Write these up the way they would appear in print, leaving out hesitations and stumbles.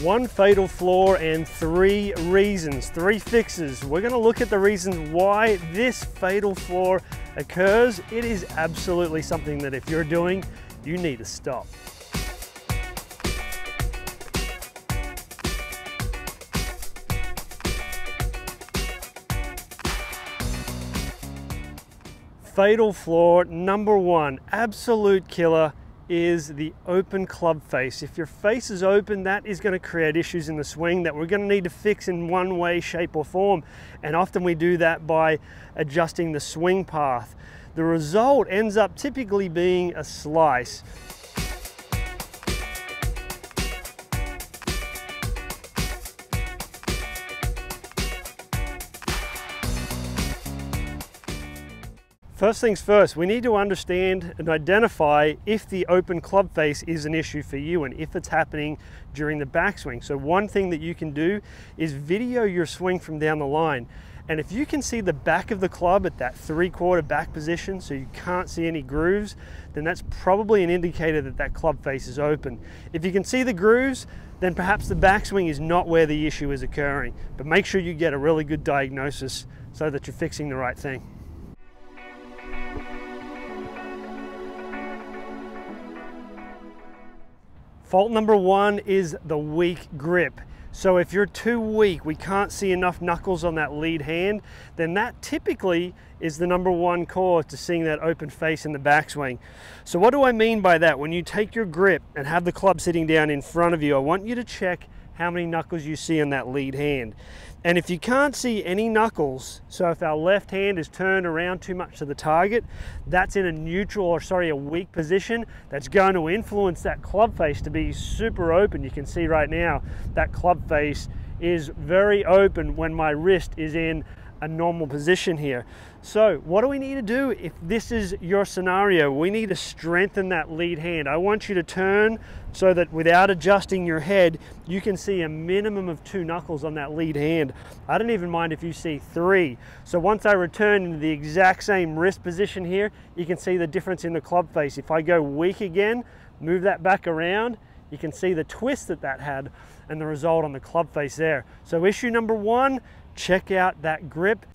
One fatal flaw and 3 reasons, 3 fixes. We're going to look at the reasons why this fatal flaw occurs. It is absolutely something that if you're doing, you need to stop. Fatal flaw number 1, absolute killer, is the open club face. If your face is open, that is going to create issues in the swing that we're going to need to fix in one way, shape or form. And often we do that by adjusting the swing path. The result ends up typically being a slice. First things first, we need to understand and identify if the open club face is an issue for you and if it's happening during the backswing. So one thing that you can do is video your swing from down the line. And if you can see the back of the club at that 3/4 back position, so you can't see any grooves, then that's probably an indicator that that club face is open. If you can see the grooves, then perhaps the backswing is not where the issue is occurring. But make sure you get a really good diagnosis so that you're fixing the right thing. Fault number 1 is the weak grip. So if you're too weak, we can't see enough knuckles on that lead hand, then that typically is the number 1 cause to seeing that open face in the backswing. So what do I mean by that? When you take your grip and have the club sitting down in front of you, I want you to check how many knuckles you see on that lead hand. And if you can't see any knuckles, so if our left hand is turned around too much to the target, that's in a neutral, or sorry, a weak position, that's going to influence that club face to be super open. You can see right now that club face is very open when my wrist is in a normal position here. So what do we need to do if this is your scenario? We need to strengthen that lead hand. I want you to turn so that without adjusting your head, you can see a minimum of 2 knuckles on that lead hand. I don't even mind if you see 3. So once I return into the exact same wrist position here, you can see the difference in the club face. If I go weak again, move that back around, you can see the twist that that had and the result on the club face there. So issue number 1, check out that grip.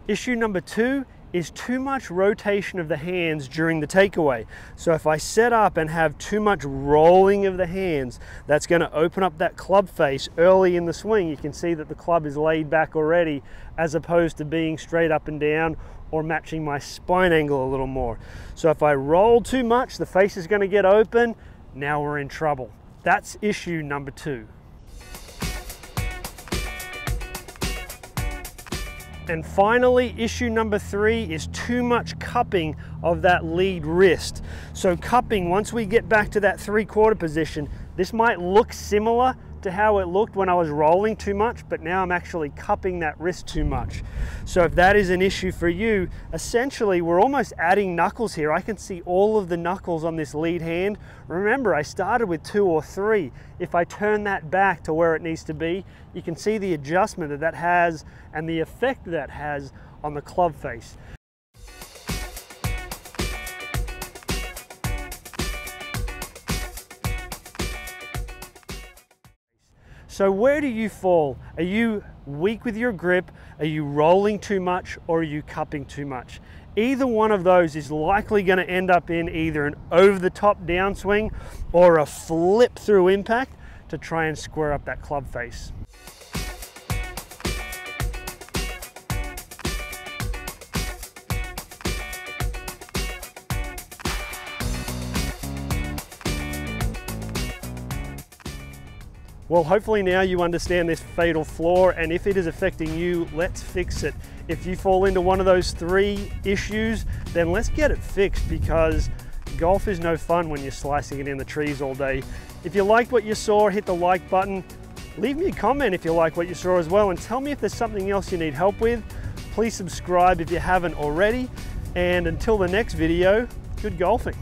Issue number 2 is too much rotation of the hands during the takeaway. So if I set up and have too much rolling of the hands, that's going to open up that club face early in the swing. You can see that the club is laid back already as opposed to being straight up and down or matching my spine angle a little more. So if I roll too much, the face is going to get open. Now we're in trouble. That's issue number 2. And finally, issue number 3 is too much cupping of that lead wrist. So cupping, once we get back to that 3/4 position, this might look similar to how it looked when I was rolling too much, but now I'm actually cupping that wrist too much. So if that is an issue for you, essentially we're almost adding knuckles here. I can see all of the knuckles on this lead hand. Remember, I started with 2 or 3. If I turn that back to where it needs to be, you can see the adjustment that that has and the effect that has on the club face. So where do you fall? Are you weak with your grip? Are you rolling too much, or are you cupping too much? Either one of those is likely going to end up in either an over-the-top downswing or a flip through impact to try and square up that club face. Well, hopefully now you understand this fatal flaw, and if it is affecting you, let's fix it. If you fall into one of those 3 issues, then let's get it fixed, because golf is no fun when you're slicing it in the trees all day. If you liked what you saw, hit the like button. Leave me a comment if you like what you saw as well, and tell me if there's something else you need help with. Please subscribe if you haven't already, and until the next video, good golfing.